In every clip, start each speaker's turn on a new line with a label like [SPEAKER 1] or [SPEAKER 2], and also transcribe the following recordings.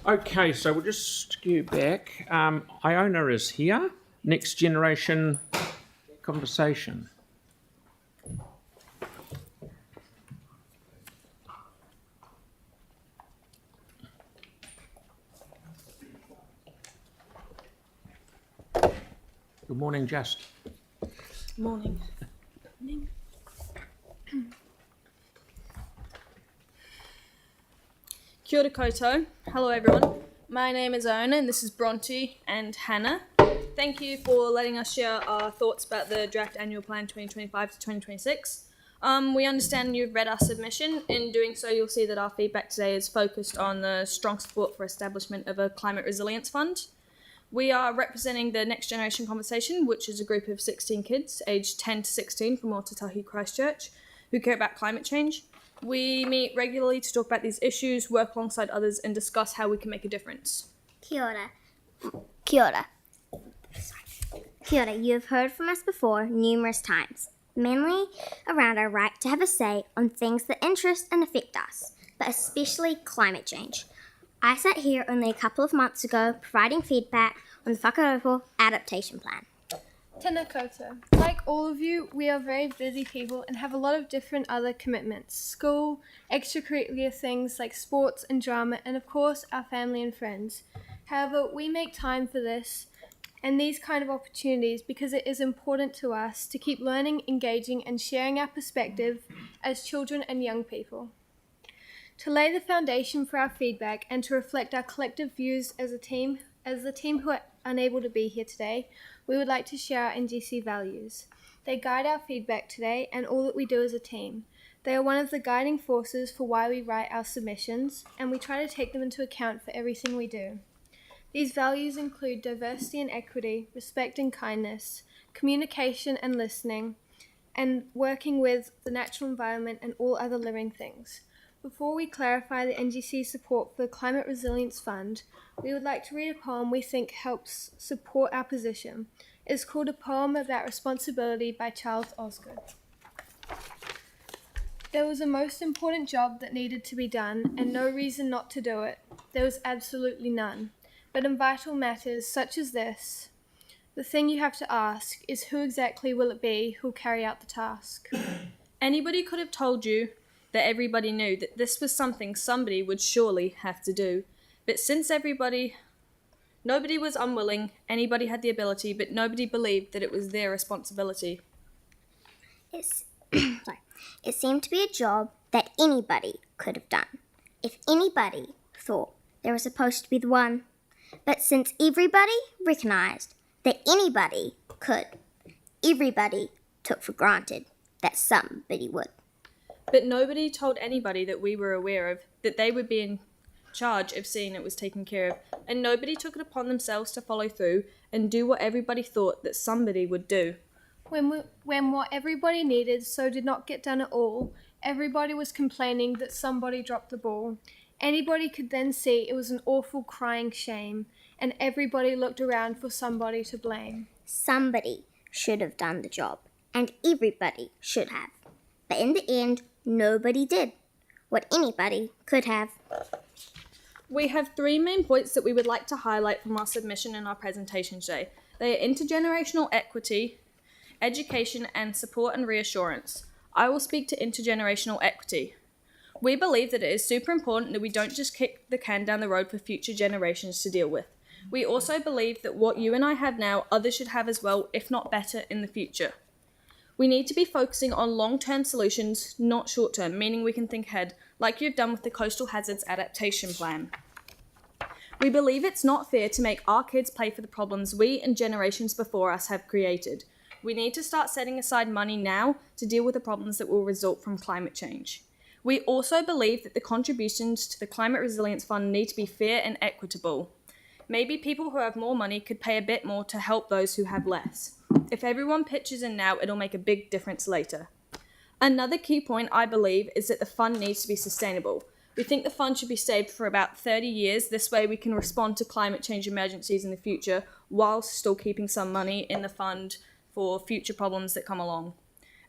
[SPEAKER 1] Okay, so we'll just skew back. Iona is here. Next generation conversation. Good morning, Just.
[SPEAKER 2] Morning. Kia ora koutou. Hello everyone. My name is Iona and this is Bronte and Hannah. Thank you for letting us share our thoughts about the draft annual plan 2025 to 2026. We understand you've read our submission. In doing so, you'll see that our feedback today is focused on the strong support for establishment of a climate resilience fund. We are representing the Next Generation Conversation, which is a group of 16 kids aged 10 to 16 from Otatahi, Christchurch, who care about climate change. We meet regularly to talk about these issues, work alongside others, and discuss how we can make a difference.
[SPEAKER 3] Kia ora. Kia ora. Kia ora. You have heard from us before numerous times, mainly around our right to have a say on things that interest and affect us, but especially climate change. I sat here only a couple of months ago providing feedback on the Whakaoko adaptation plan.
[SPEAKER 4] Tēnā koutou. Like all of you, we are very busy people and have a lot of different other commitments. School, extracurricular things like sports and drama, and of course our family and friends. However, we make time for this and these kind of opportunities because it is important to us to keep learning, engaging and sharing our perspective as children and young people. To lay the foundation for our feedback and to reflect our collective views as the team who are unable to be here today, we would like to share our NGC values. They guide our feedback today and all that we do as a team. They are one of the guiding forces for why we write our submissions, and we try to take them into account for everything we do. These values include diversity and equity, respect and kindness, communication and listening, and working with the natural environment and all other living things. Before we clarify the NGC's support for the Climate Resilience Fund, we would like to read a poem we think helps support our position. It's called A Poem About Responsibility by Charles Osgood. There was a most important job that needed to be done and no reason not to do it. There was absolutely none. But in vital matters such as this, the thing you have to ask is who exactly will it be who'll carry out the task?
[SPEAKER 2] Anybody could have told you that everybody knew that this was something somebody would surely have to do. But since nobody was unwilling, anybody had the ability, but nobody believed that it was their responsibility.
[SPEAKER 3] It seemed to be a job that anybody could have done, if anybody thought they were supposed to be the one. But since everybody recognised that anybody could, everybody took for granted that somebody would.
[SPEAKER 2] But nobody told anybody that we were aware of, that they would be in charge of seeing it was taken care of, and nobody took it upon themselves to follow through and do what everybody thought that somebody would do.
[SPEAKER 4] When what everybody needed so did not get done at all, everybody was complaining that somebody dropped the ball. Anybody could then see it was an awful crying shame, and everybody looked around for somebody to blame.
[SPEAKER 3] Somebody should have done the job, and everybody should have. But in the end, nobody did what anybody could have.
[SPEAKER 2] We have 3 main points that we would like to highlight from our submission in our presentation today. They are intergenerational equity, education, and support and reassurance. I will speak to intergenerational equity. We believe that it is super important that we don't just kick the can down the road for future generations to deal with. We also believe that what you and I have now, others should have as well, if not better, in the future. We need to be focusing on long-term solutions, not short-term, meaning we can think ahead, like you've done with the Coastal Hazards Adaptation Plan. We believe it's not fair to make our kids pay for the problems we and generations before us have created. We need to start setting aside money now to deal with the problems that will result from climate change. We also believe that the contributions to the Climate Resilience Fund need to be fair and equitable. Maybe people who have more money could pay a bit more to help those who have less. If everyone pitches in now, it'll make a big difference later. Another key point, I believe, is that the fund needs to be sustainable. We think the fund should be saved for about 30 years. This way we can respond to climate change emergencies in the future whilst still keeping some money in the fund for future problems that come along.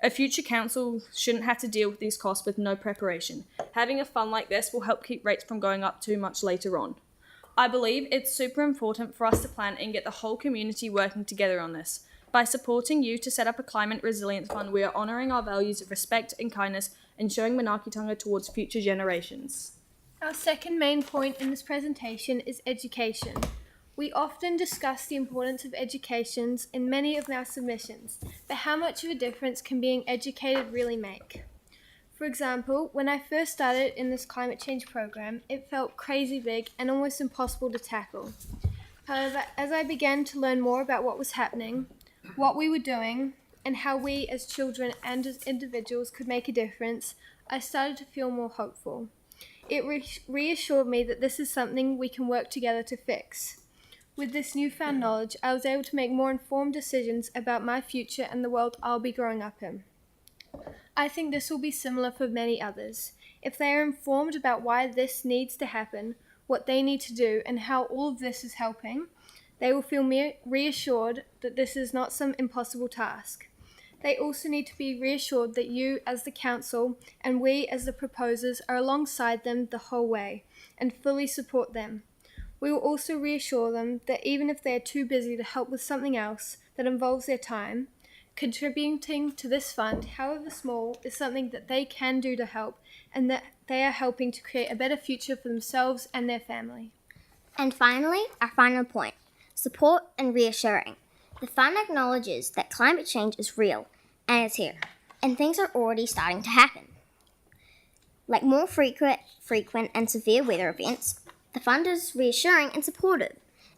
[SPEAKER 2] A future council shouldn't have to deal with these costs with no preparation. Having a fund like this will help keep rates from going up too much later on. I believe it's super important for us to plan and get the whole community working together on this. By supporting you to set up a climate resilience fund, we are honouring our values of respect and kindness and showing manaakitanga towards future generations.
[SPEAKER 4] Our second main point in this presentation is education. We often discuss the importance of education in many of our submissions, but how much of a difference can being educated really make? For example, when I first started in this climate change program, it felt crazy big and almost impossible to tackle. However, as I began to learn more about what was happening, what we were doing, and how we as children and as individuals could make a difference, I started to feel more hopeful. It reassured me that this is something we can work together to fix. With this newfound knowledge, I was able to make more informed decisions about my future and the world I'll be growing up in. I think this will be similar for many others. If they are informed about why this needs to happen, what they need to do, and how all of this is helping, they will feel reassured that this is not some impossible task. They also need to be reassured that you as the council and we as the proposers are alongside them the whole way and fully support them. We will also reassure them that even if they are too busy to help with something else that involves their time, contributing to this fund, however small, is something that they can do to help, and that they are helping to create a better future for themselves and their family.
[SPEAKER 3] And finally, our final point, support and reassuring. The fund acknowledges that climate change is real and it's here, and things are already starting to happen. Like more frequent and severe weather events, the fund is reassuring and supportive,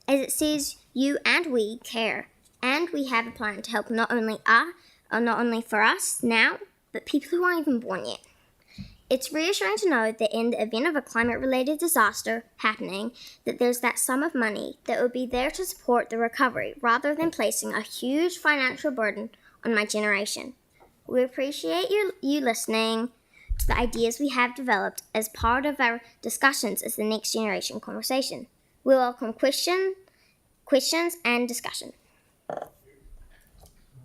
[SPEAKER 3] as it says you and we care, and we have a plan to help not only for us now, but people who aren't even born yet. It's reassuring to know that in the event of a climate-related disaster happening, that there's that sum of money that will be there to support the recovery, rather than placing a huge financial burden on my generation. We appreciate you listening to the ideas we have developed as part of our discussions as the next generation conversation. We welcome questions and discussion.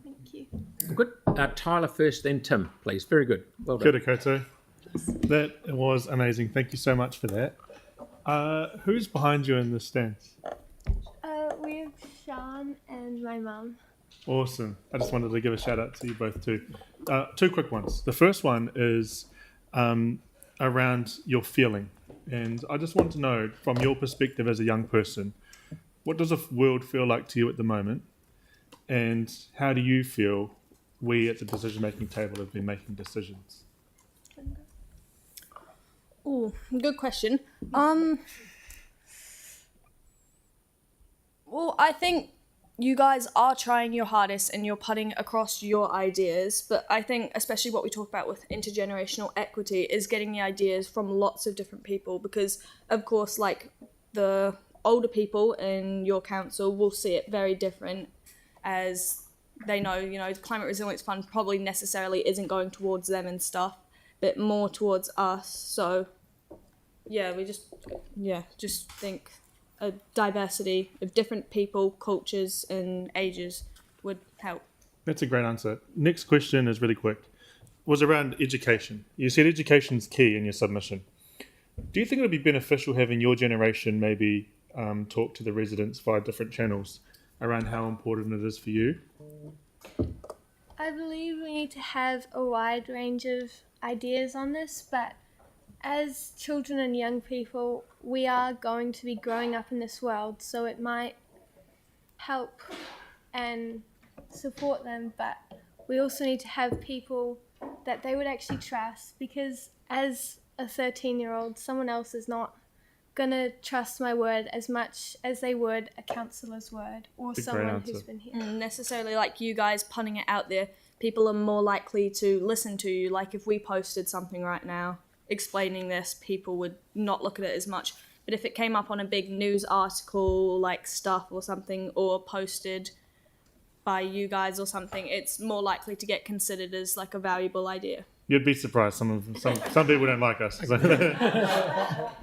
[SPEAKER 4] Thank you.
[SPEAKER 1] Good. Tyler first, then Tim, please. Very good. Well
[SPEAKER 5] Kia
[SPEAKER 1] done.
[SPEAKER 5] ora koutou. That was amazing. Thank you so much for that. Who's behind you in the stands?
[SPEAKER 4] We have Sean and my mum.
[SPEAKER 5] Awesome. I just wanted to give a shout out to you both too. Two quick ones. The first one is around your feeling. And I just want to know, from your perspective as a young person, what does the world feel like to you at the moment? And how do you feel we at the decision-making table have been making decisions?
[SPEAKER 2] Ooh, good question. Well, I think you guys are trying your hardest and you're putting across your ideas, but I think especially what we talk about with intergenerational equity is getting the ideas from lots of different people, because of course, like, the older people in your council will see it very different, as they know, the Climate Resilience Fund probably necessarily isn't going towards them and stuff, but more towards us. So yeah, we just think a diversity of different people, cultures and ages would help.
[SPEAKER 5] That's a great answer. Next question is really quick. Was around education. You said education's key in your submission. Do you think it would be beneficial having your generation maybe talk to the residents via different channels around how important it is for you?
[SPEAKER 4] I believe we need to have a wide range of ideas on this, but as children and young people, we are going to be growing up in this world, so it might help and support them, but we also need to have people that they would actually trust, because as a 13-year-old, someone else is not going to trust my word as much as they would a counsellor's word or someone who's been here.
[SPEAKER 2] Necessarily, like you guys putting it out there, people are more likely to listen to you. Like if we posted something right now explaining this, people would not look at it as much. But if it came up on a big news article, like stuff or something, or posted by you guys or something, it's more likely to get considered as like a valuable idea.
[SPEAKER 5] You'd be surprised. Some people don't like us. So.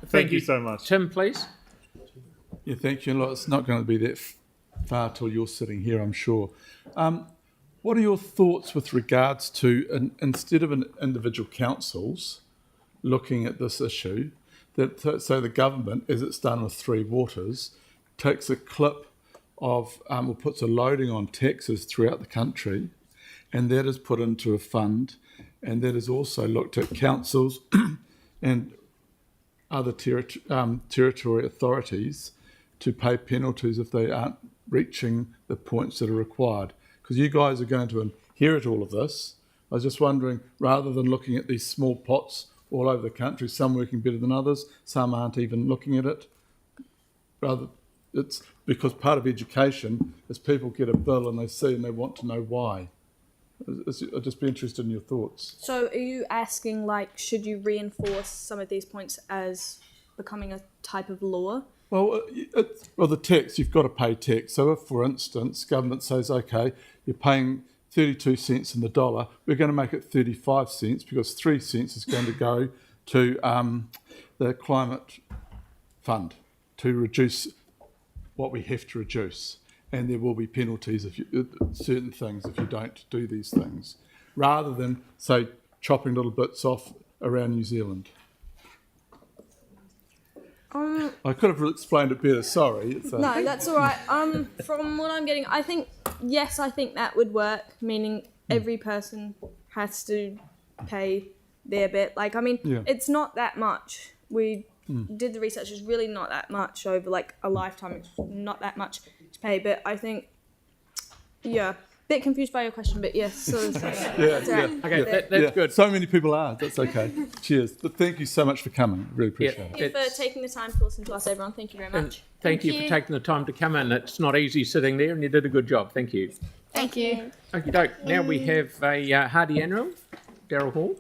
[SPEAKER 5] Thank you so much.
[SPEAKER 1] Tim, please.
[SPEAKER 6] Yeah, thank you. Look, it's not going to be that far till you're sitting here, I'm sure. What are your thoughts with regards to, instead of individual councils looking at this issue, So the government, as it's done with Three Waters, takes a clip of or puts a loading on taxes throughout the country, and that is put into a fund, and that is also looked at councils and other territory authorities to pay penalties if they aren't reaching the points that are required. Because you guys are going to inherit all of this. I was just wondering, rather than looking at these small pots all over the country, some working better than others, some aren't even looking at it, rather, it's because part of education is people get a bill and they see and they want to know why. I'd just be interested in your thoughts.
[SPEAKER 2] So are you asking, like, should you reinforce some of these points as becoming a type of law?
[SPEAKER 6] Well, the tax, you've got to pay tax. So if, for instance, government says, okay, you're paying 32 cents in the dollar, we're going to make it 35 cents because 3 cents is going to go to the climate fund to reduce what we have to reduce. And there will be penalties if you, certain things if you don't do these things, rather than, say, chopping little bits off around New Zealand. I could have explained it better, sorry.
[SPEAKER 2] No, that's all right. From what I'm getting, I think that would work, meaning every person has to pay their bit. Like, I mean, it's not that much. We did the research, it's really not that much over, like, a lifetime. It's not that much to pay, but I think, bit confused by your question, but yes, sort of.
[SPEAKER 1] Okay, that's good.
[SPEAKER 6] So many people are, that's okay. Cheers. But thank you so much for coming, really appreciate it.
[SPEAKER 2] Thank you for taking the time to listen to us, everyone. Thank you very much.
[SPEAKER 1] Thank you for taking the time to come in. It's not easy sitting there, and you did a good job. Thank you.
[SPEAKER 4] Thank you.
[SPEAKER 1] Okey doke. Now we have a Hardy Annual, Daryl Hall.